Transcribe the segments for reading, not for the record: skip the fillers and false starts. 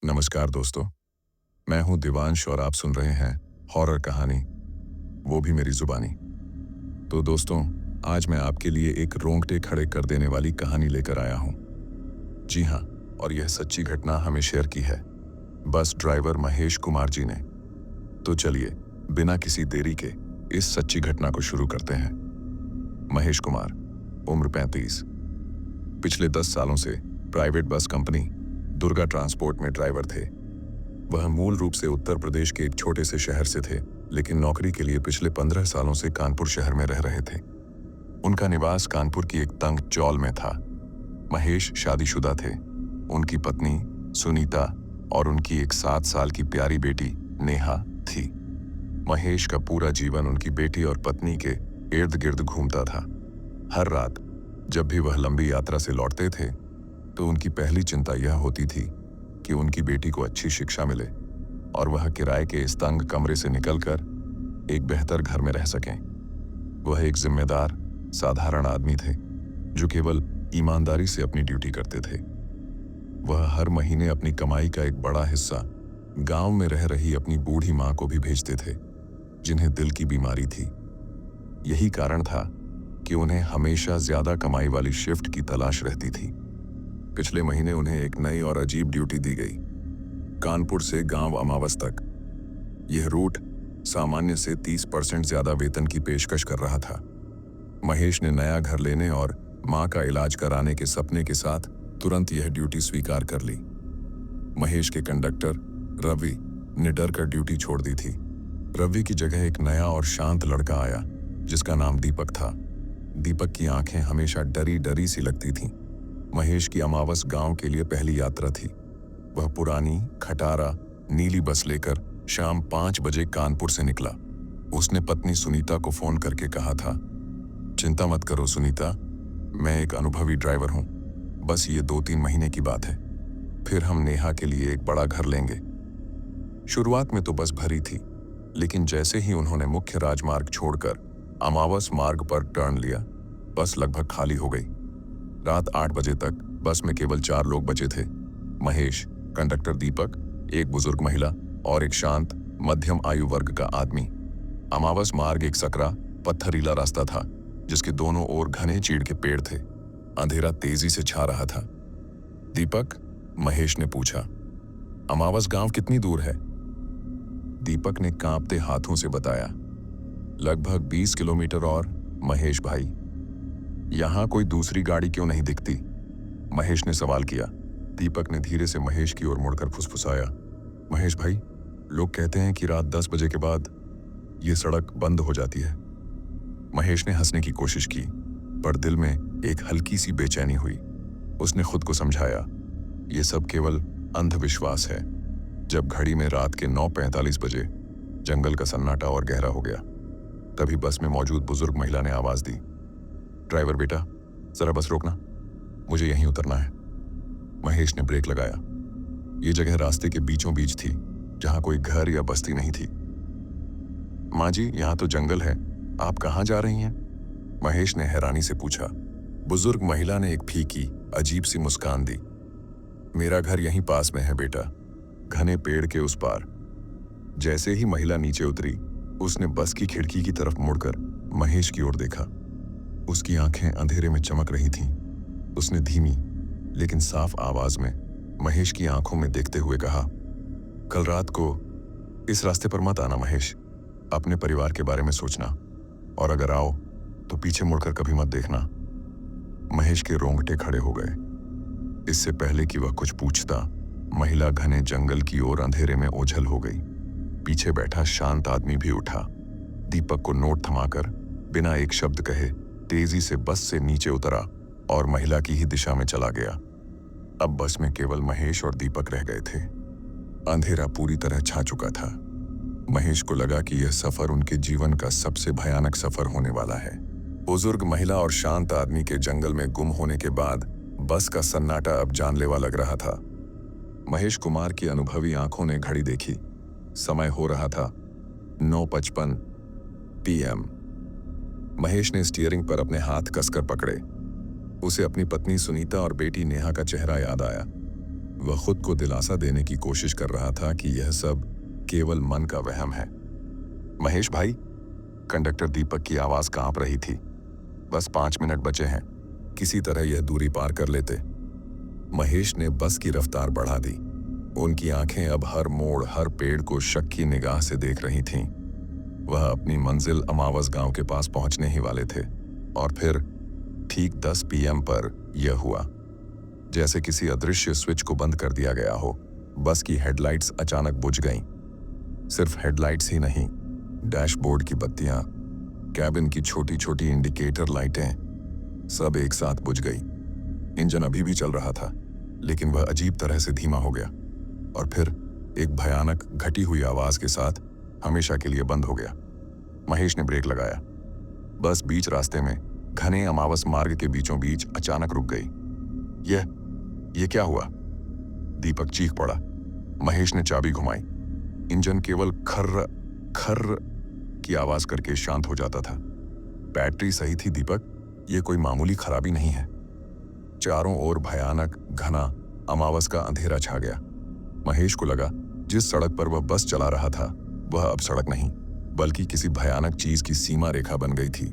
नमस्कार दोस्तों, मैं हूं दिवांश और आप सुन रहे हैं हॉरर कहानी, वो भी मेरी जुबानी। तो दोस्तों, आज मैं आपके लिए एक रोंगटे खड़े कर देने वाली कहानी लेकर आया हूं। जी हां, और यह सच्ची घटना हमें शेयर की है बस ड्राइवर महेश कुमार जी ने। तो चलिए, बिना किसी देरी के इस सच्ची घटना को शुरू करते हैं। महेश कुमार, उम्र 35, पिछले 10 सालों से private bus company Durga transport में ड्राइवर थे। वह मूल रूप से उत्तर प्रदेश के एक छोटे से शहर से थे, लेकिन नौकरी के लिए पिछले 15 सालों से कानपुर शहर में रह रहे थे। उनका निवास कानपुर की एक तंग चौल में था। महेश शादीशुदा थे। उनकी पत्नी सुनीता और उनकी एक 7 साल की प्यारी बेटी नेहा थी। महेश का पूरा जीवन उनकी बेटी और पत्नी के इर्द गिर्द घूमता था। हर रात जब भी वह लंबी यात्रा से लौटते थे, तो उनकी पहली चिंता यह होती थी कि उनकी बेटी को अच्छी शिक्षा मिले और वह किराए के इस तंग कमरे से निकलकर एक बेहतर घर में रह सकें। वह एक जिम्मेदार, साधारण आदमी थे जो केवल ईमानदारी से अपनी ड्यूटी करते थे। वह हर महीने अपनी कमाई का एक बड़ा हिस्सा गांव में रह रही अपनी बूढ़ी मां को भी भेजते थे, जिन्हें दिल की बीमारी थी। यही कारण था कि उन्हें हमेशा ज्यादा कमाई वाली शिफ्ट की तलाश रहती थी। पिछले महीने उन्हें एक नई और अजीब ड्यूटी दी गई, कानपुर से गांव अमावस तक। यह रूट सामान्य से 30% ज्यादा वेतन की पेशकश कर रहा था। महेश ने नया घर लेने और मां का इलाज कराने के सपने के साथ तुरंत यह ड्यूटी स्वीकार कर ली। महेश के कंडक्टर रवि ने डर कर ड्यूटी छोड़ दी थी। रवि की जगह एक नया और शांत लड़का आया, जिसका नाम दीपक था। दीपक की आंखें हमेशा डरी डरी सी लगती थीं। महेश की अमावस गांव के लिए पहली यात्रा थी। वह पुरानी खटारा नीली बस लेकर शाम 5 बजे कानपुर से निकला। उसने पत्नी सुनीता को फोन करके कहा था, चिंता मत करो सुनीता, मैं एक अनुभवी ड्राइवर हूं। बस ये 2-3 महीने की बात है, फिर हम नेहा के लिए एक बड़ा घर लेंगे। शुरुआत में तो बस भरी थी, लेकिन जैसे ही उन्होंने मुख्य राजमार्ग छोड़कर अमावस मार्ग पर टर्न लिया, बस लगभग खाली हो गई। रात 8 बजे तक बस में केवल 4 लोग बचे थे। महेश, कंडक्टर दीपक, एक बुजुर्ग महिला और एक शांत मध्यम आयु वर्ग का आदमी। अमावस मार्ग एक सकरा पत्थरीला रास्ता था, जिसके दोनों ओर घने चीड़ के पेड़ थे। अंधेरा तेजी से छा रहा था। दीपक, महेश ने पूछा, अमावस गांव कितनी दूर है? दीपक ने कांपते हाथों से बताया, लगभग 20 किलोमीटर। और महेश भाई, यहां कोई दूसरी गाड़ी क्यों नहीं दिखती? महेश ने सवाल किया। दीपक ने धीरे से महेश की ओर मुड़कर फुसफुसाया, महेश भाई, लोग कहते हैं कि रात 10 बजे के बाद ये सड़क बंद हो जाती है। महेश ने हंसने की कोशिश की, पर दिल में एक हल्की सी बेचैनी हुई। उसने खुद को समझाया, ये सब केवल अंधविश्वास है। जब घड़ी में रात के 9:45 बजे जंगल का सन्नाटा और गहरा हो गया, तभी बस में मौजूद बुजुर्ग महिला ने आवाज दी, ड्राइवर बेटा, जरा बस रोकना, मुझे यहीं उतरना है। महेश ने ब्रेक लगाया। ये जगह रास्ते के बीचों बीच थी, जहां कोई घर या बस्ती नहीं थी। माँ जी, यहाँ तो जंगल है, आप कहाँ जा रही हैं? महेश ने हैरानी से पूछा। बुजुर्ग महिला ने एक फीकी अजीब सी मुस्कान दी, मेरा घर यहीं पास में है बेटा, घने पेड़ के उस पार। जैसे ही महिला नीचे उतरी, उसने बस की खिड़की की तरफ मुड़कर महेश की ओर देखा। उसकी आंखें अंधेरे में चमक रही थीं। उसने धीमी लेकिन साफ आवाज में महेश की आंखों में देखते हुए कहा, कल रात को इस रास्ते पर मत आना महेश, अपने परिवार के बारे में सोचना, और अगर आओ तो पीछे मुड़कर कभी मत देखना। महेश के रोंगटे खड़े हो गए। इससे पहले कि वह कुछ पूछता, महिला घने जंगल की ओर अंधेरे में ओझल हो गई। पीछे बैठा शांत आदमी भी उठा। दीपक को नोट थमाकर बिना एक शब्द कहे तेजी से बस से नीचे उतरा और महिला की ही दिशा में चला गया। अब बस में केवल महेश और दीपक रह गए थे। अंधेरा पूरी तरह छा चुका था। महेश को लगा कि यह सफर उनके जीवन का सबसे भयानक सफर होने वाला है। बुजुर्ग महिला और शांत आदमी के जंगल में गुम होने के बाद बस का सन्नाटा अब जानलेवा लग रहा था। महेश कुमार की अनुभवी आंखों ने घड़ी देखी। समय हो रहा था 9:55 PM। महेश ने स्टीयरिंग पर अपने हाथ कसकर पकड़े। उसे अपनी पत्नी सुनीता और बेटी नेहा का चेहरा याद आया। वह खुद को दिलासा देने की कोशिश कर रहा था कि यह सब केवल मन का वहम है। महेश भाई, कंडक्टर दीपक की आवाज कांप रही थी। बस 5 मिनट बचे हैं, किसी तरह यह दूरी पार कर लेते। महेश ने बस की रफ्तार बढ़ा दी। उनकी आंखें अब हर मोड़, हर पेड़ को शक की निगाह से देख रही थीं। वह अपनी मंजिल अमावस गांव के पास पहुंचने ही वाले थे और फिर ठीक 10 PM पर यह हुआ। जैसे किसी अदृश्य स्विच को बंद कर दिया गया हो, बस की हेडलाइट्स अचानक बुझ गईं। सिर्फ हेडलाइट्स ही नहीं, डैशबोर्ड की बत्तियां, कैबिन की छोटी छोटी इंडिकेटर लाइटें, सब एक साथ बुझ गई। इंजन अभी भी चल रहा था, लेकिन वह अजीब तरह से धीमा हो गया और फिर एक भयानक घटी हुई आवाज के साथ हमेशा के लिए बंद हो गया। महेश ने ब्रेक लगाया। बस बीच रास्ते में घने अमावस मार्ग के बीचों बीच अचानक रुक गई। यह क्या हुआ? दीपक चीख पड़ा। महेश ने चाबी घुमाई। इंजन केवल खर्र खर्र की आवाज करके शांत हो जाता था। बैटरी सही थी दीपक, यह कोई मामूली खराबी नहीं है। चारों ओर भयानक घना अमावस का अंधेरा छा गया। महेश को लगा जिस सड़क पर वह बस चला रहा था वह अब सड़क नहीं, बल्कि किसी भयानक चीज की सीमा रेखा बन गई थी।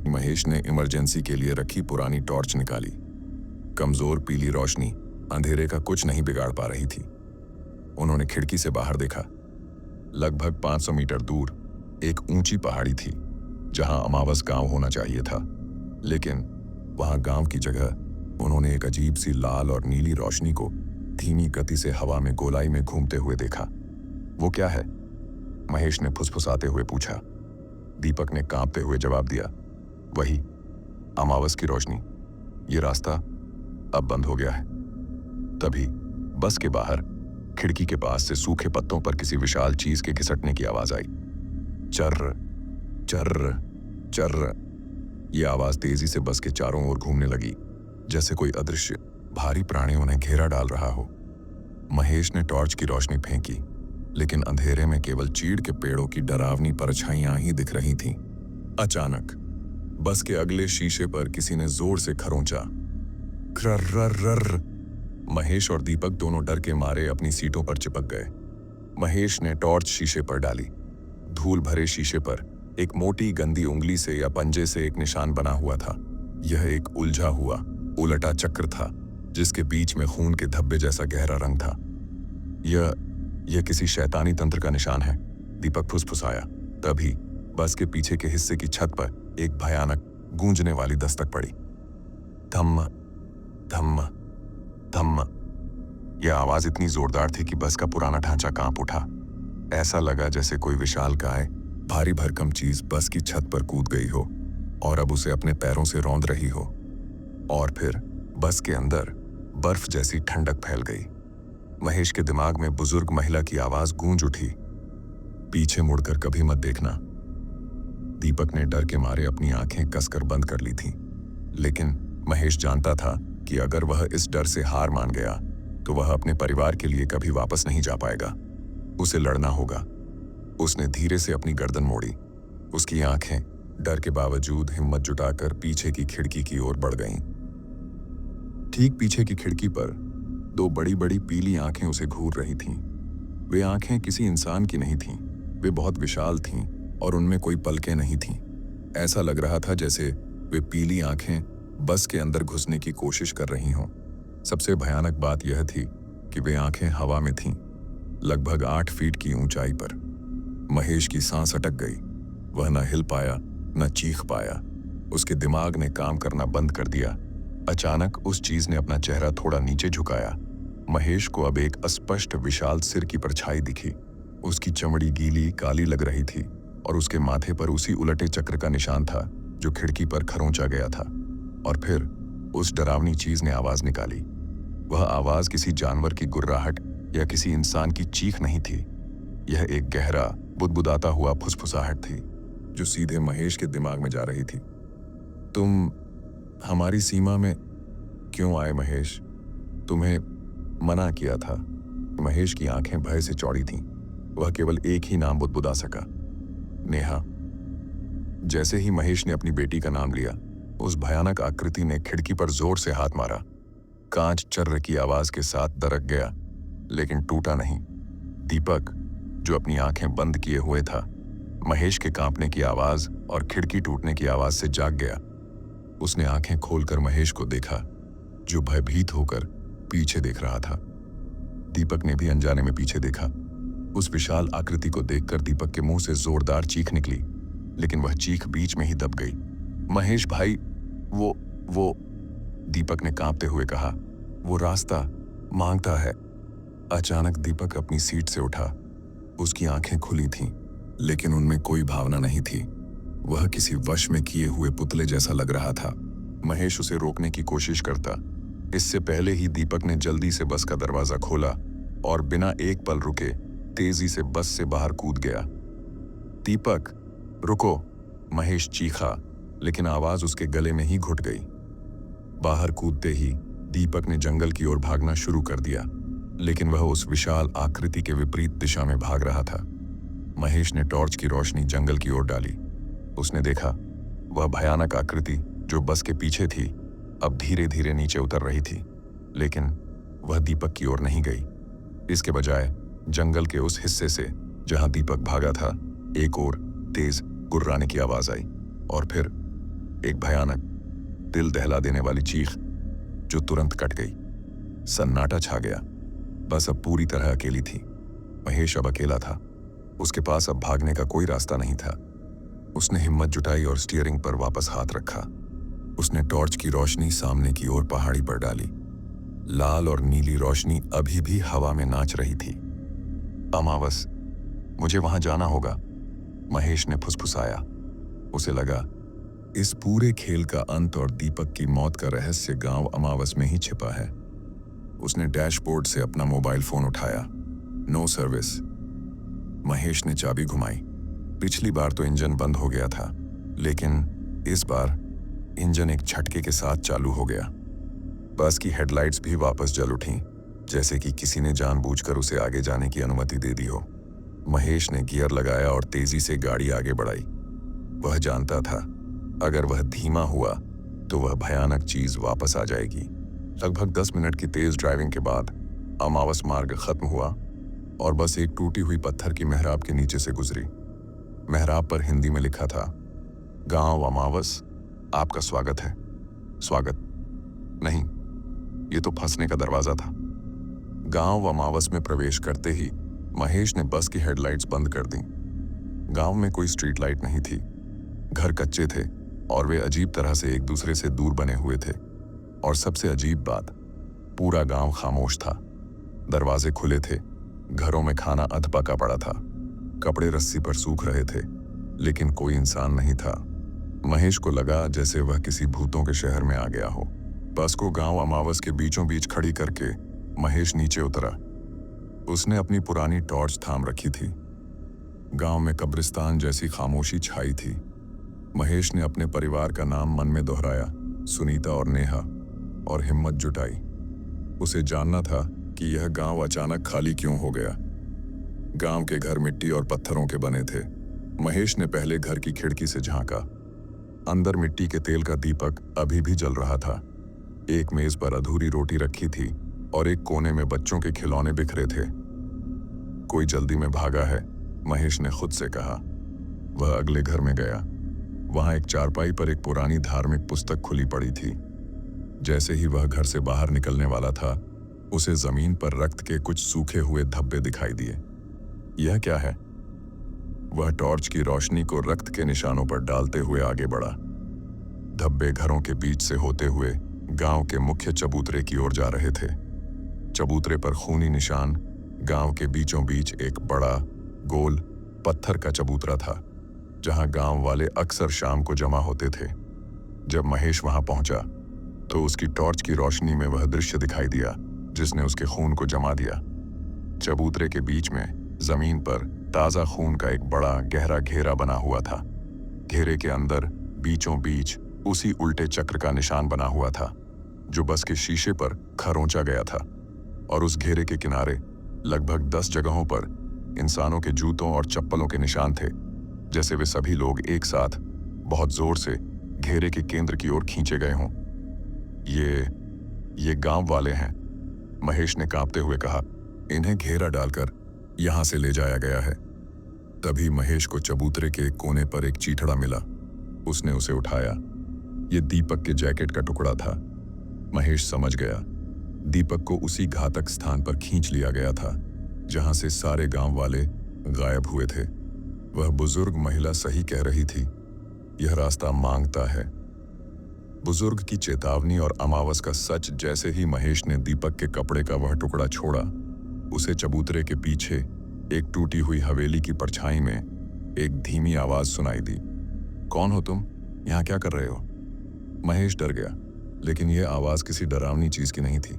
महेश ने इमरजेंसी के लिए रखी पुरानी टॉर्च निकाली। कमजोर पीली रोशनी अंधेरे का कुछ नहीं बिगाड़ पा रही थी। उन्होंने खिड़की से बाहर देखा। लगभग 500 मीटर दूर एक ऊंची पहाड़ी थी जहां अमावस गांव होना चाहिए था, लेकिन वहां गांव की जगह उन्होंने एक अजीब सी लाल और नीली रोशनी को धीमी गति से हवा में गोलाई में घूमते हुए देखा। वो क्या है? महेश ने फुसफुसाते हुए पूछा। दीपक ने कांपते हुए जवाब दिया, वही अमावस की रोशनी। ये रास्ता अब बंद हो गया है। तभी बस के बाहर खिड़की के पास से सूखे पत्तों पर किसी विशाल चीज के घिसटने की आवाज आई। चर्र चर्र चर्र। यह आवाज तेजी से बस के चारों ओर घूमने लगी, जैसे कोई अदृश्य भारी प्राणी उन्हें घेरा डाल रहा हो। महेश ने टॉर्च की रोशनी फेंकी, लेकिन अंधेरे में केवल चीड़ के पेड़ों की डरावनी परछाइयां ही दिख रही थीं। अचानक बस के अगले शीशे पर किसी ने जोर से खरोंचा। krrrr। महेश और दीपक दोनों डर के मारे अपनी सीटों पर चिपक गए। महेश ने टॉर्च शीशे पर डाली। धूल भरे शीशे पर एक मोटी गंदी उंगली से या पंजे से एक निशान बना हुआ था। यह एक उलझा हुआ उलटा चक्र था, जिसके बीच में खून के धब्बे जैसा गहरा रंग था। यह किसी शैतानी तंत्र का निशान है, दीपक फुसफुसाया। तभी बस के पीछे के हिस्से की छत पर एक भयानक गूंजने वाली दस्तक पड़ी। धम्म धम्म धम्म। यह आवाज इतनी जोरदार थी कि बस का पुराना ढांचा कांप उठा। ऐसा लगा जैसे कोई विशाल काय, भारी भरकम चीज बस की छत पर कूद गई हो और अब उसे अपने पैरों से रौंद रही हो। और फिर बस के अंदर बर्फ जैसी ठंडक फैल गई। महेश के दिमाग में बुजुर्ग महिला की आवाज गूंज उठी, पीछे मुड़कर कभी मत देखना। दीपक ने डर के मारे अपनी आंखें कसकर बंद कर ली थीं, लेकिन महेश जानता था कि अगर वह इस डर से हार मान गया तो वह अपने परिवार के लिए कभी वापस नहीं जा पाएगा। उसे लड़ना होगा। उसने धीरे से अपनी गर्दन मोड़ी। उसकी आंखें डर के बावजूद हिम्मत जुटाकर पीछे की खिड़की की ओर बढ़ गईं। ठीक पीछे की खिड़की पर 2 बड़ी बड़ी पीली आंखें उसे घूर रही थीं। वे आंखें किसी इंसान की नहीं थीं। वे बहुत विशाल थीं और उनमें कोई पलकें नहीं थीं। ऐसा लग रहा था जैसे वे पीली आंखें बस के अंदर घुसने की कोशिश कर रही हों। सबसे भयानक बात यह थी कि वे आंखें हवा में थीं, लगभग 8 फीट की ऊंचाई पर। महेश की सांस अटक गई। वह न हिल पाया, न चीख पाया। उसके दिमाग ने काम करना बंद कर दिया। अचानक उस चीज ने अपना चेहरा थोड़ा नीचे झुकाया। महेश को अब एक अस्पष्ट विशाल सिर की परछाई दिखी। उसकी चमड़ी गीली काली लग रही थी और उसके माथे पर उसी उलटे चक्र का निशान था जो खिड़की पर खरोंचा गया था। और फिर उस डरावनी चीज ने आवाज निकाली। वह आवाज किसी जानवर की गुर्राहट या किसी इंसान की चीख नहीं थी। यह एक गहरा बुदबुदाता हुआ फुसफुसाहट थी जो सीधे महेश के दिमाग में जा रही थी। तुम हमारी सीमा में क्यों आए महेश? तुम्हें मना किया था। महेश की आंखें भय से चौड़ी थीं। वह केवल एक ही नाम बुदबुदा सका, नेहा। जैसे ही महेश ने अपनी बेटी का नाम लिया, उस भयानक आकृति ने खिड़की पर जोर से हाथ मारा। कांच चर्र की आवाज के साथ दरक गया, लेकिन टूटा नहीं। दीपक, जो अपनी आंखें बंद किए हुए था, महेश के कांपने की आवाज और खिड़की टूटने की आवाज से जाग गया। उसने आंखें खोलकर महेश को देखा, जो भयभीत होकर पीछे देख रहा था। दीपक ने भी अनजाने में पीछे देखा। उस विशाल आकृति को देखकर दीपक के मुंह से जोरदार चीख निकली, लेकिन वह चीख बीच में ही दब गई। महेश भाई, वो दीपक ने कांपते हुए कहा, वो रास्ता मांगता है। अचानक दीपक अपनी सीट से उठा। उसकी आंखें खुली थीं, लेकिन उनमें कोई भावना नहीं थी। वह किसी वश में किए हुए पुतले जैसा लग रहा था। महेश उसे रोकने की कोशिश करता, इससे पहले ही दीपक ने जल्दी से बस का दरवाजा खोला और बिना एक पल रुके तेजी से बस से बाहर कूद गया। दीपक, रुको! महेश चीखा, लेकिन आवाज उसके गले में ही घुट गई। बाहर कूदते ही दीपक ने जंगल की ओर भागना शुरू कर दिया, लेकिन वह उस विशाल आकृति के विपरीत दिशा में भाग रहा था। महेश ने टॉर्च की रोशनी जंगल की ओर डाली। उसने देखा, वह भयानक आकृति जो बस के पीछे थी, अब धीरे धीरे नीचे उतर रही थी, लेकिन वह दीपक की ओर नहीं गई। इसके बजाय जंगल के उस हिस्से से जहां दीपक भागा था, एक और तेज गुर्राने की आवाज आई, और फिर एक भयानक, दिल दहला देने वाली चीख जो तुरंत कट गई। सन्नाटा छा गया। बस अब पूरी तरह अकेली थी। महेश अब अकेला था। उसके पास अब भागने का कोई रास्ता नहीं था। उसने हिम्मत जुटाई और स्टीयरिंग पर वापस हाथ रखा। उसने टॉर्च की रोशनी सामने की ओर पहाड़ी पर डाली। लाल और नीली रोशनी अभी भी हवा में नाच रही थी। अमावस, मुझे वहां जाना होगा, महेश ने फुसफुसाया। उसे लगा, इस पूरे खेल का अंत और दीपक की मौत का रहस्य गांव अमावस में ही छिपा है। उसने डैशबोर्ड से अपना मोबाइल फोन उठाया। No service. महेश ने चाबी घुमाई। पिछली बार तो इंजन बंद हो गया था, लेकिन इस बार इंजन एक झटके के साथ चालू हो गया। बस की हेडलाइट्स भी वापस जल उठीं, जैसे कि किसी ने जानबूझकर उसे आगे जाने की अनुमति दे दी हो। महेश ने गियर लगाया और तेजी से गाड़ी आगे बढ़ाई। वह जानता था, अगर वह धीमा हुआ तो वह भयानक चीज वापस आ जाएगी। लगभग 10 मिनट की तेज ड्राइविंग के बाद अमावस मार्ग खत्म हुआ और बस एक टूटी हुई पत्थर की मेहराब के नीचे से गुजरी। मेहराब पर हिंदी में लिखा था, गांव अमावस, आपका स्वागत है। स्वागत नहीं, ये तो फंसने का दरवाजा था। गांव अमावस में प्रवेश करते ही महेश ने बस की हेडलाइट्स बंद कर दी। गांव में कोई स्ट्रीट लाइट नहीं थी। घर कच्चे थे और वे अजीब तरह से एक दूसरे से दूर बने हुए थे। और सबसे अजीब बात, पूरा गांव खामोश था। दरवाजे खुले थे, घरों में खाना अधपका पड़ा था, कपड़े रस्सी पर सूख रहे थे, लेकिन कोई इंसान नहीं था। महेश को लगा जैसे वह किसी भूतों के शहर में आ गया हो। बस को गांव अमावस के बीचों बीच खड़ी करके महेश नीचे उतरा। उसने अपनी पुरानी टॉर्च थाम रखी थी। गांव में कब्रिस्तान जैसी खामोशी छाई थी। महेश ने अपने परिवार का नाम मन में दोहराया, सुनीता और नेहा, और हिम्मत जुटाई। उसे जानना था कि यह गांव अचानक खाली क्यों हो गया। गांव के घर मिट्टी और पत्थरों के बने थे। महेश ने पहले घर की खिड़की से झांका। अंदर मिट्टी के तेल का दीपक अभी भी जल रहा था। एक मेज पर अधूरी रोटी रखी थी और एक कोने में बच्चों के खिलौने बिखरे थे। कोई जल्दी में भागा है, महेश ने खुद से कहा। वह अगले घर में गया। वहां एक चारपाई पर एक पुरानी धार्मिक पुस्तक खुली पड़ी थी। जैसे ही वह घर से बाहर निकलने वाला था, उसे जमीन पर रक्त के कुछ सूखे हुए धब्बे दिखाई दिए। यह क्या है? वह टॉर्च की रोशनी को रक्त के निशानों पर डालते हुए आगे बढ़ा। धब्बे घरों के बीच से होते हुए गांव के मुख्य चबूतरे की ओर जा रहे थे। चबूतरे पर खूनी निशान। गांव के बीचों बीच एक बड़ा, गोल, पत्थर का चबूतरा था, जहां गांव वाले अक्सर शाम को जमा होते थे। जब महेश वहां पहुंचा, तो उसकी टॉर्च की रोशनी में वह दृश्य दिखाई दिया जिसने उसके खून को जमा दिया। चबूतरे के बीच में जमीन पर ताजा खून का एक बड़ा गहरा घेरा बना हुआ था। घेरे के अंदर बीचों बीच उसी उल्टे चक्र का निशान बना हुआ था जो बस के शीशे पर खरोंचा गया था, और उस घेरे के किनारे लगभग 10 जगहों पर इंसानों के जूतों और चप्पलों के निशान थे, जैसे वे सभी लोग एक साथ बहुत जोर से घेरे के केंद्र की ओर खींचे गए हों। ये गांव वाले हैं, महेश ने कांपते हुए कहा। इन्हें घेरा डालकर यहां से ले जाया गया है। तभी महेश को चबूतरे के एक कोने पर एक चीथड़ा मिला। उसने उसे उठाया। ये दीपक के जैकेट का टुकड़ा था। महेश समझ गया, दीपक को उसी घातक स्थान पर खींच लिया गया था जहां से सारे गांव वाले गायब हुए थे। वह बुजुर्ग महिला सही कह रही थी, यह रास्ता मांगता है। बुजुर्ग की चेतावनी और अमावस का सच जैसे ही महेश ने दीपक के कपड़े का वह टुकड़ा छोड़ा, उसे चबूतरे के पीछे एक टूटी हुई हवेली की परछाई में एक धीमी आवाज सुनाई दी। कौन हो तुम? यहां क्या कर रहे हो? महेश डर गया, लेकिन यह आवाज किसी डरावनी चीज की नहीं थी।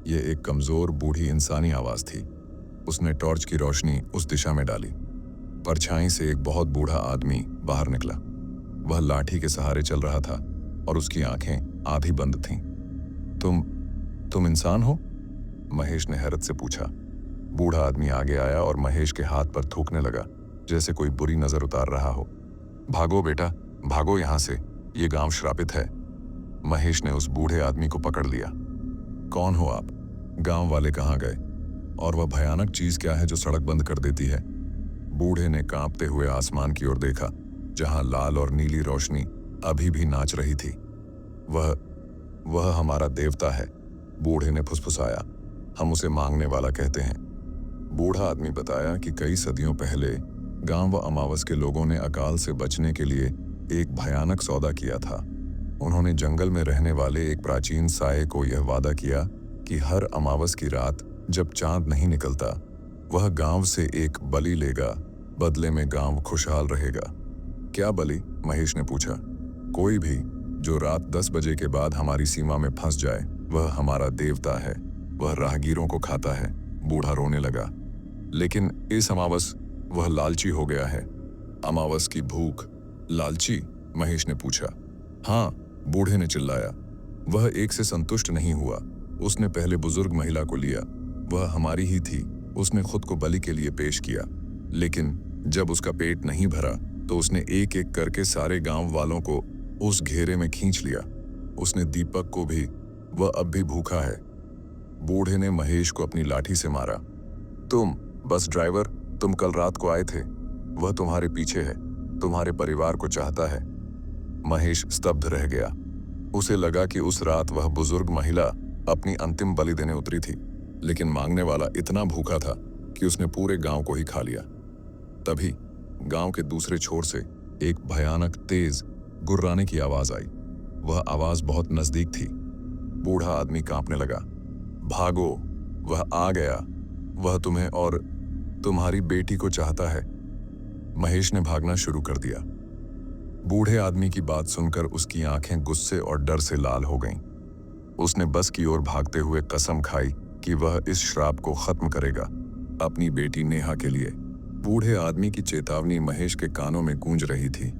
यह एक कमजोर बूढ़ी इंसानी आवाज थी। उसने टॉर्च की रोशनी उस दिशा में डाली। परछाई से एक बहुत बूढ़ा आदमी बाहर निकला। वह लाठी के सहारे चल रहा था और उसकी आंखें आधी बंद थीं। तुम इंसान हो? महेश ने हैरत से पूछा। बूढ़ा आदमी आगे आया और महेश के हाथ पर थूकने लगा, जैसे कोई बुरी नजर उतार रहा हो। भागो बेटा, भागो यहां से, ये गांव श्रापित है। महेश ने उस बूढ़े आदमी को पकड़ लिया। कौन हो आप? गांव वाले कहाँ गए? और वह भयानक चीज क्या है जो सड़क बंद कर देती है? बूढ़े ने कांपते हुए आसमान की ओर देखा, जहां लाल और नीली रोशनी अभी भी नाच रही थी। वह हमारा देवता है, बूढ़े ने फुसफुसाया। हम उसे मांगने वाला कहते हैं। बूढ़ा आदमी बताया कि कई सदियों पहले गांव व अमावस के लोगों ने अकाल से बचने के लिए एक भयानक सौदा किया था। उन्होंने जंगल में रहने वाले एक प्राचीन साये को यह वादा किया कि हर अमावस की रात जब चांद नहीं निकलता, वह गांव से एक बलि लेगा, बदले में गांव खुशहाल रहेगा। क्या बलि? महेश ने पूछा। कोई भी जो रात 10 बजे के बाद हमारी सीमा में फंस जाए, वह हमारा देवता है, वह राहगीरों को खाता है। बूढ़ा रोने लगा। लेकिन इस अमावस वह लालची हो गया है। अमावस की भूख? लालची? महेश ने पूछा। हाँ, बूढ़े ने चिल्लाया। वह एक से संतुष्ट नहीं हुआ। उसने पहले बुजुर्ग महिला को लिया, वह हमारी ही थी। उसने खुद को बलि के लिए पेश किया, लेकिन जब उसका पेट नहीं भरा तो उसने एक एक करके सारे गांव वालों को उस घेरे में खींच लिया। उसने दीपक को भी, वह अब भी भूखा है। बूढ़े ने महेश को अपनी लाठी से मारा। तुम बस ड्राइवर, तुम कल रात को आए थे, वह तुम्हारे पीछे है, तुम्हारे परिवार को चाहता है। महेश स्तब्ध रह गया। उसे लगा कि उस रात वह बुजुर्ग महिला अपनी अंतिम बलि देने उतरी थी, लेकिन मांगने वाला इतना भूखा था कि उसने पूरे गांव को ही खा लिया। तभी गांव के दूसरे छोर से एक भयानक तेज गुर्राने की आवाज आई। वह आवाज बहुत नजदीक थी। बूढ़ा आदमी कांपने लगा। भागो, वह आ गया, वह तुम्हें और तुम्हारी बेटी को चाहता है। महेश ने भागना शुरू कर दिया। बूढ़े आदमी की बात सुनकर उसकी आंखें गुस्से और डर से लाल हो गईं। उसने बस की ओर भागते हुए कसम खाई कि वह इस श्राप को खत्म करेगा, अपनी बेटी नेहा के लिए। बूढ़े आदमी की चेतावनी महेश के कानों में गूंज रही थी।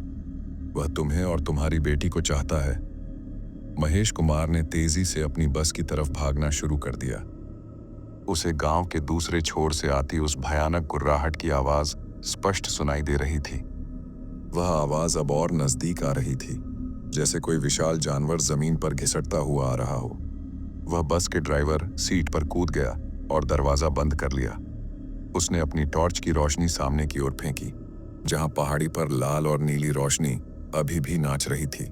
वह तुम्हें और तुम्हारी बेटी को चाहता है। महेश कुमार ने तेजी से अपनी बस की तरफ भागना शुरू कर दिया। उसे गांव के दूसरे छोर से आती उस भयानक गुर्राहट की आवाज स्पष्ट सुनाई दे रही थी। वह आवाज अब और नजदीक आ रही थी, जैसे कोई विशाल जानवर जमीन पर घिसटता हुआ आ रहा हो। वह बस के ड्राइवर सीट पर कूद गया और दरवाजा बंद कर लिया। उसने अपनी टॉर्च की रोशनी सामने की ओर फेंकी, जहां पहाड़ी पर लाल और नीली रोशनी अभी भी नाच रही थी।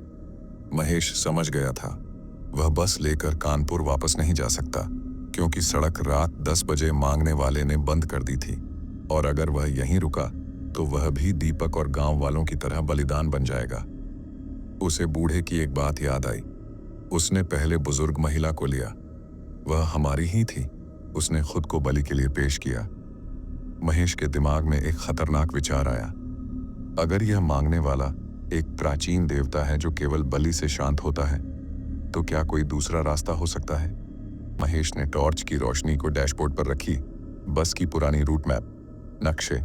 महेश समझ गया था, वह बस लेकर कानपुर वापस नहीं जा सकता, क्योंकि सड़क रात 10 बजे मांगने वाले ने बंद कर दी थी, और अगर वह यहीं रुका तो वह भी दीपक और गांव वालों की तरह बलिदान बन जाएगा। उसे बूढ़े की एक बात याद आई। उसने पहले बुजुर्ग महिला को लिया, वह हमारी ही थी। उसने खुद को बलि के लिए पेश किया। महेश के दिमाग में एक खतरनाक विचार आया। अगर यह मांगने वाला एक प्राचीन देवता है जो केवल बलि से शांत होता है, तो क्या कोई दूसरा रास्ता हो सकता है? महेश ने टॉर्च की रोशनी को डैशबोर्ड पर रखी, बस की पुरानी रूट मैप नक्शे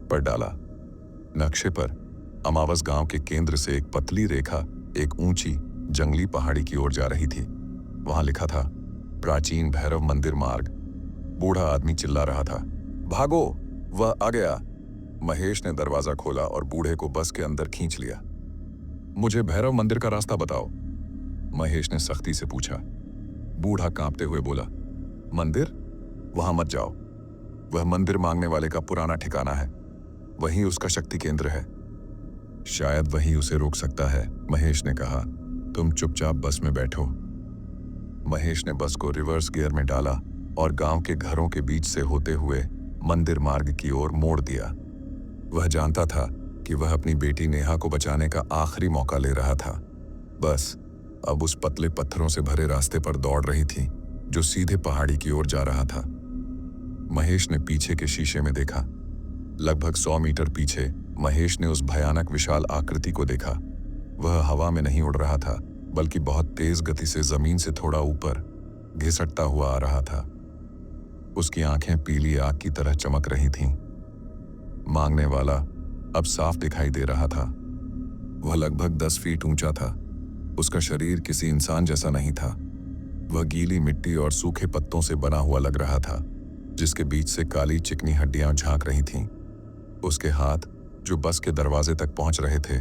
पर डाला। नक्शे पर अमावस गांव के केंद्र से एक पतली रेखा एक ऊंची जंगली पहाड़ी की ओर जा रही थी। वहां लिखा था, प्राचीन भैरव मंदिर मार्ग। बूढ़ा आदमी चिल्ला रहा था, भागो, वह आ गया। महेश ने दरवाजा खोला और बूढ़े को बस के अंदर खींच लिया। मुझे भैरव मंदिर का रास्ता बताओ, महेश ने सख्ती से पूछा। बूढ़ा कांपते हुए बोला, मंदिर? वहां मत जाओ। वह मंदिर मांगने वाले का पुराना ठिकाना है। वहीं उसका शक्ति केंद्र है। शायद वही उसे रोक सकता है, महेश ने कहा। तुम चुपचाप बस में बैठो। महेश ने बस को रिवर्स गियर में डाला और गांव के घरों के बीच से होते हुए मंदिर मार्ग की ओर मोड़ दिया। वह जानता था कि वह अपनी बेटी नेहा को बचाने का आखिरी मौका ले रहा था। बस अब उस पतले पत्थरों से भरे रास्ते पर दौड़ रही थी जो सीधे पहाड़ी की ओर जा रहा था। महेश ने पीछे के शीशे में देखा। लगभग 100 मीटर पीछे महेश ने उस भयानक विशाल आकृति को देखा। वह हवा में नहीं उड़ रहा था, बल्कि बहुत तेज गति से जमीन से थोड़ा ऊपर घिसटता हुआ आ रहा था। उसकी आंखें पीली आग की तरह चमक रही थीं। मांगने वाला अब साफ दिखाई दे रहा था। वह लगभग 10 फीट ऊंचा था। उसका शरीर किसी इंसान जैसा नहीं था। वह गीली मिट्टी और सूखे पत्तों से बना हुआ लग रहा था, जिसके बीच से काली चिकनी हड्डियां झांक रही थीं। उसके हाथ, जो बस के दरवाजे तक पहुंच रहे थे,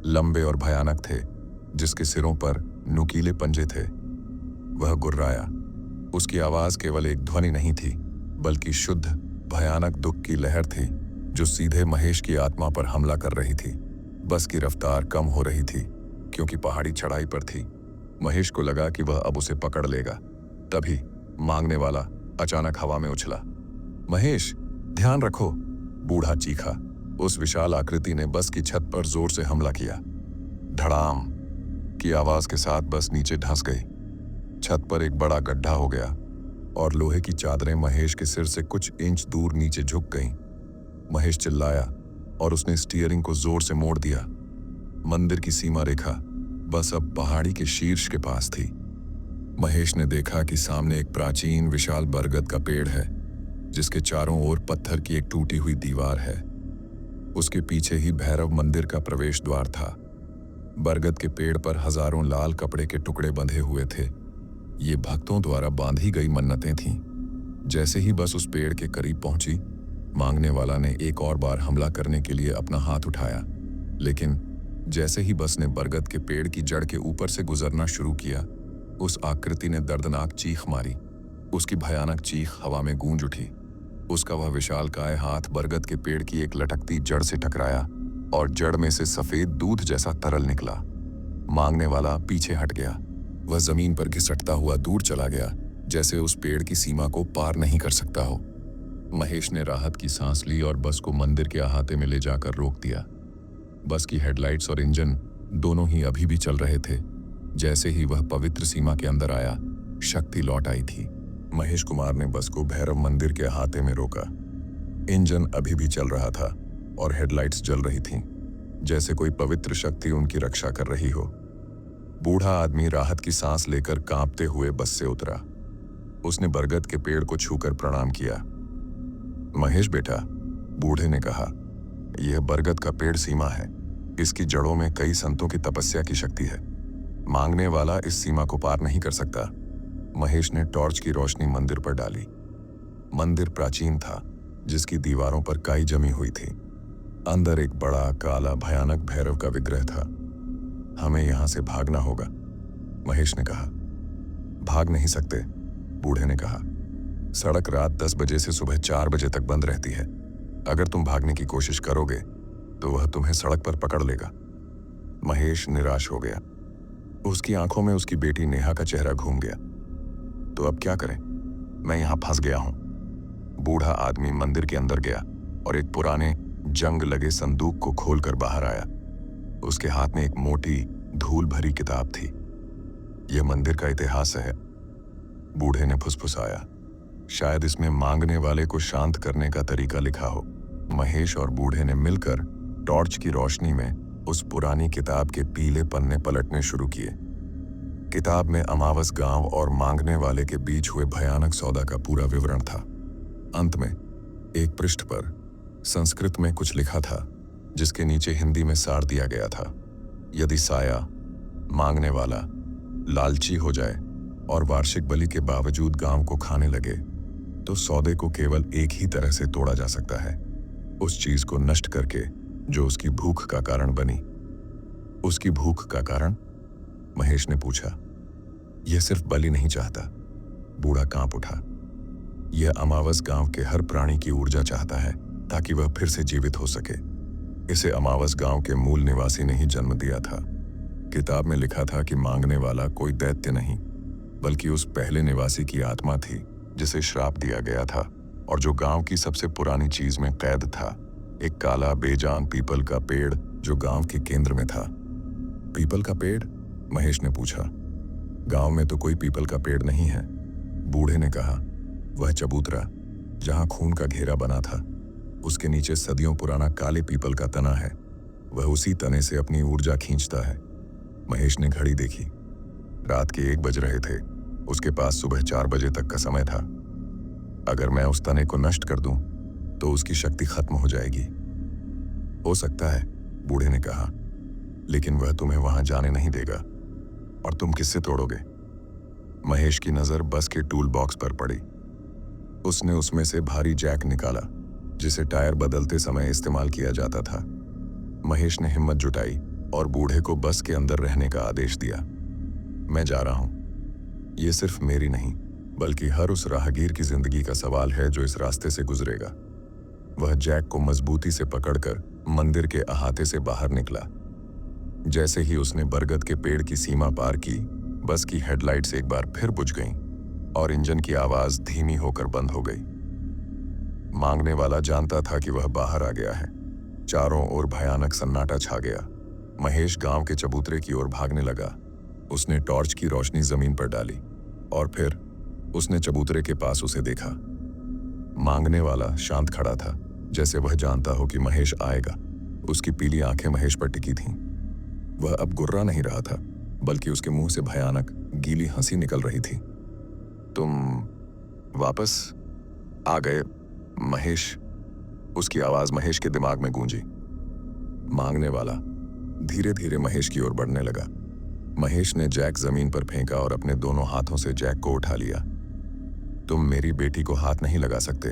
लंबे और भयानक थे, जिसके सिरों पर नुकीले पंजे थे। वह गुर्राया। उसकी आवाज केवल एक ध्वनि नहीं थी, बल्कि शुद्ध भयानक दुख की लहर थी जो सीधे महेश की आत्मा पर हमला कर रही थी। बस की रफ्तार कम हो रही थी क्योंकि पहाड़ी चढ़ाई पर थी। महेश को लगा कि वह अब उसे पकड़ लेगा। तभी मांगने वाला अचानक हवा में उछला। महेश, ध्यान रखो, बूढ़ा चीखा। उस विशाल आकृति ने बस की छत पर जोर से हमला किया। धड़ाम की आवाज के साथ बस नीचे धंस गई। छत पर एक बड़ा गड्ढा हो गया और लोहे की चादरें महेश के सिर से कुछ इंच दूर नीचे झुक गईं। महेश चिल्लाया और उसने स्टीयरिंग को जोर से मोड़ दिया। मंदिर की सीमा रेखा बस अब पहाड़ी के शीर्ष के पास थी। महेश ने देखा कि सामने एक प्राचीन विशाल बरगद का पेड़ है, जिसके चारों ओर पत्थर की एक टूटी हुई दीवार है। उसके पीछे ही भैरव मंदिर का प्रवेश द्वार था। बरगद के पेड़ पर हजारों लाल कपड़े के टुकड़े बंधे हुए थे। ये भक्तों द्वारा बांधी गई मन्नतें थीं। जैसे ही बस उस पेड़ के करीब पहुंची, मांगने वाला ने एक और बार हमला करने के लिए अपना हाथ उठाया, लेकिन जैसे ही बस ने बरगद के पेड़ की जड़ के ऊपर से गुजरना शुरू किया, उस आकृति ने दर्दनाक चीख मारी। उसकी भयानक चीख हवा में गूंज उठी। उसका वह विशालकाय हाथ बरगद के पेड़ की एक लटकती जड़ से टकराया और जड़ में से सफेद दूध जैसा तरल निकला। मांगने वाला पीछे हट गया। वह जमीन पर घिसटता हुआ दूर चला गया, जैसे उस पेड़ की सीमा को पार नहीं कर सकता हो। महेश ने राहत की सांस ली और बस को मंदिर के अहाते में ले जाकर रोक दिया। बस की हेडलाइट्स और इंजन दोनों ही अभी भी चल रहे थे। जैसे ही वह पवित्र सीमा के अंदर आया, शक्ति लौट आई थी। महेश कुमार ने बस को भैरव मंदिर के अहाते में रोका। इंजन अभी भी चल रहा था और हेडलाइट्स जल रही थीं, जैसे कोई पवित्र शक्ति उनकी रक्षा कर रही हो। बूढ़ा आदमी राहत की सांस लेकर कांपते हुए बस से उतरा। उसने बरगद के पेड़ को छूकर प्रणाम किया। महेश बेटा, बूढ़े ने कहा, यह बरगद का पेड़ सीमा है। इसकी जड़ों में कई संतों की तपस्या की शक्ति है। मांगने वाला इस सीमा को पार नहीं कर सकता। महेश ने टॉर्च की रोशनी मंदिर पर डाली। मंदिर प्राचीन था, जिसकी दीवारों पर काई जमी हुई थी। अंदर एक बड़ा काला भयानक भैरव का विग्रह था। हमें यहां से भागना होगा, महेश ने कहा। भाग नहीं सकते, बूढ़े ने कहा। सड़क रात 10 बजे से सुबह 4 बजे तक बंद रहती है। अगर तुम भागने की कोशिश करोगे तो वह तुम्हें सड़क पर पकड़ लेगा। महेश निराश हो गया। उसकी आंखों में उसकी बेटी नेहा का चेहरा घूम गया। तो अब क्या करें? मैं यहां फंस गया हूं। बूढ़ा आदमी मंदिर के अंदर गया और एक पुराने जंग लगे संदूक को खोलकर बाहर आया। उसके हाथ में एक मोटी धूल भरी किताब थी। यह मंदिर का इतिहास है, बूढ़े ने फुसफुसाया। शायद इसमें मांगने वाले को शांत करने का तरीका लिखा हो। महेश और बूढ़े ने मिलकर टॉर्च की रोशनी में उस पुरानी किताब के पीले पन्ने पलटने शुरू किए। किताब में अमावस गांव और मांगने वाले के बीच हुए भयानक सौदा का पूरा विवरण था। अंत में एक पृष्ठ पर संस्कृत में कुछ लिखा था, जिसके नीचे हिंदी में सार दिया गया था। यदि साया, मांगने वाला, लालची हो जाए और वार्षिक बलि के बावजूद गांव को खाने लगे, तो सौदे को केवल एक ही तरह से तोड़ा जा सकता है, उस चीज को नष्ट करके जो उसकी भूख का कारण बनी। उसकी भूख का कारण? महेश ने पूछा। यह सिर्फ बलि नहीं चाहता, बूढ़ा कांप उठा। यह अमावस गांव के हर प्राणी की ऊर्जा चाहता है ताकि वह फिर से जीवित हो सके। इसे अमावस गांव के मूल निवासी ने ही जन्म दिया था। किताब में लिखा था कि मांगने वाला कोई दैत्य नहीं, बल्कि उस पहले निवासी की आत्मा थी जिसे श्राप दिया गया था और जो गांव की सबसे पुरानी चीज में कैद था, एक काला बेजान पीपल का पेड़ जो गांव के केंद्र में था। पीपल का पेड़? महेश ने पूछा। गांव में तो कोई पीपल का पेड़ नहीं है, बूढ़े ने कहा। वह चबूतरा जहां खून का घेरा बना था, उसके नीचे सदियों पुराना काले पीपल का तना है। वह उसी तने से अपनी ऊर्जा खींचता है। महेश ने घड़ी देखी। रात के 1 बज रहे थे। उसके पास सुबह 4 बजे तक का समय था। अगर मैं उस तने को नष्ट कर दूं, तो उसकी शक्ति खत्म हो जाएगी। हो सकता है, बूढ़े ने कहा, लेकिन वह तुम्हें वहां जाने नहीं देगा। और तुम किससे तोड़ोगे? महेश की नजर बस के टूल बॉक्स पर पड़ी। उसने उसमें से भारी जैक निकाला, जिसे टायर बदलते समय इस्तेमाल किया जाता था। महेश ने हिम्मत जुटाई और बूढ़े को बस के अंदर रहने का आदेश दिया। मैं जा रहा हूं। ये सिर्फ मेरी नहीं, बल्कि हर उस राहगीर की जिंदगी का सवाल है जो इस रास्ते से गुजरेगा। वह जैक को मजबूती से पकड़कर मंदिर के अहाते से बाहर निकला। जैसे ही उसने बरगद के पेड़ की सीमा पार की, बस की हेडलाइट्स एक बार फिर बुझ गईं और इंजन की आवाज धीमी होकर बंद हो गई। मांगने वाला जानता था कि वह बाहर आ गया है। चारों ओर भयानक सन्नाटा छा गया। महेश गांव के चबूतरे की ओर भागने लगा। उसने टॉर्च की रोशनी जमीन पर डाली और फिर उसने चबूतरे के पास उसे देखा। मांगने वाला शांत खड़ा था, जैसे वह जानता हो कि महेश आएगा। उसकी पीली आंखें महेश पर टिकी थीं। वह अब गुर्रा नहीं रहा था, बल्कि उसके मुंह से भयानक गीली हंसी निकल रही थी। तुम वापस आ गए, महेश? उसकी आवाज महेश के दिमाग में गूंजी। मांगने वाला धीरे धीरे महेश की ओर बढ़ने लगा। महेश ने जैक जमीन पर फेंका और अपने दोनों हाथों से जैक को उठा लिया। तुम मेरी बेटी को हाथ नहीं लगा सकते।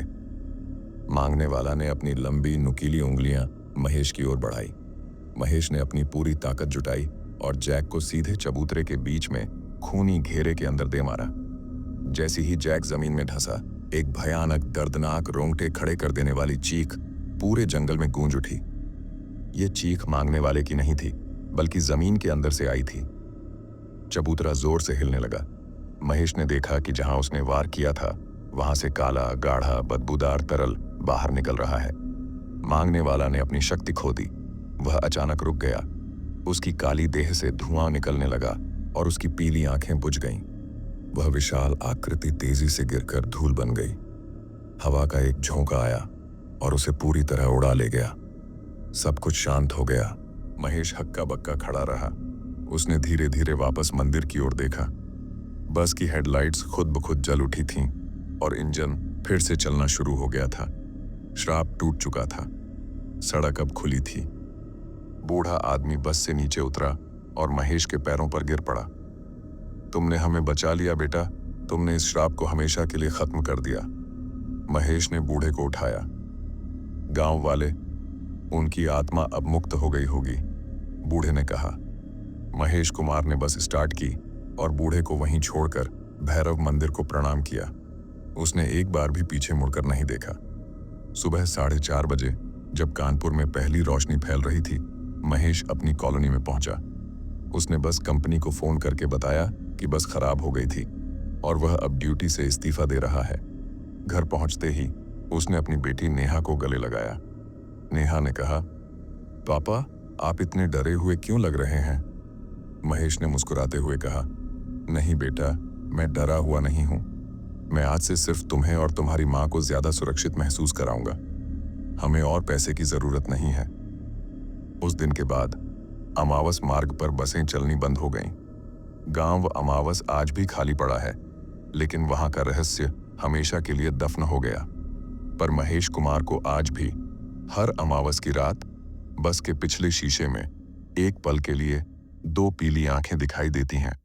मांगने वाला ने अपनी लंबी नुकीली उंगलियां महेश की ओर बढ़ाई। महेश ने अपनी पूरी ताकत जुटाई और जैक को सीधे चबूतरे के बीच में खूनी घेरे के अंदर दे मारा। जैसे ही जैक जमीन में धंसा, एक भयानक दर्दनाक रोंगटे खड़े कर देने वाली चीख पूरे जंगल में गूंज उठी। ये चीख मांगने वाले की नहीं थी, बल्कि जमीन के अंदर से आई थी। चबूतरा जोर से हिलने लगा। महेश ने देखा कि जहां उसने वार किया था, वहां से काला गाढ़ा बदबूदार तरल बाहर निकल रहा है। मांगने वाला ने अपनी शक्ति खो दी। वह अचानक रुक गया। उसकी काली देह से धुआं निकलने लगा और उसकी पीली आंखें बुझ गईं। वह विशाल आकृति तेजी से गिरकर धूल बन गई। हवा का एक झोंका आया और उसे पूरी तरह उड़ा ले गया। सब कुछ शांत हो गया। महेश हक्का बक्का खड़ा रहा। उसने धीरे धीरे वापस मंदिर की ओर देखा। बस की हेडलाइट्स खुद ब खुद जल उठी थीं और इंजन फिर से चलना शुरू हो गया था। श्राप टूट चुका था। सड़क अब खुली थी। बूढ़ा आदमी बस से नीचे उतरा और महेश के पैरों पर गिर पड़ा। तुमने हमें बचा लिया बेटा। तुमने इस श्राप को हमेशा के लिए खत्म कर दिया। महेश ने बूढ़े को उठाया। गांव वाले, उनकी आत्मा अब मुक्त हो गई होगी, बूढ़े ने कहा। महेश कुमार ने बस स्टार्ट की और बूढ़े को वहीं छोड़कर भैरव मंदिर को प्रणाम किया। उसने एक बार भी पीछे मुड़कर नहीं देखा। सुबह 4:30 बजे, जब कानपुर में पहली रोशनी फैल रही थी, महेश अपनी कॉलोनी में पहुंचा। उसने बस कंपनी को फोन करके बताया कि बस खराब हो गई थी और वह अब ड्यूटी से इस्तीफा दे रहा है। घर पहुंचते ही उसने अपनी बेटी नेहा को गले लगाया। नेहा ने कहा, पापा, आप इतने डरे हुए क्यों लग रहे हैं? महेश ने मुस्कुराते हुए कहा, नहीं बेटा, मैं डरा हुआ नहीं हूं। मैं आज से सिर्फ तुम्हें और तुम्हारी मां को ज्यादा सुरक्षित महसूस कराऊंगा। हमें और पैसे की जरूरत नहीं है। उस दिन के बाद अमावस मार्ग पर बसें चलनी बंद हो गईं। गांव अमावस आज भी खाली पड़ा है, लेकिन वहां का रहस्य हमेशा के लिए दफन हो गया। पर महेश कुमार को आज भी हर अमावस की रात बस के पिछले शीशे में एक पल के लिए 2 पीली आंखें दिखाई देती हैं।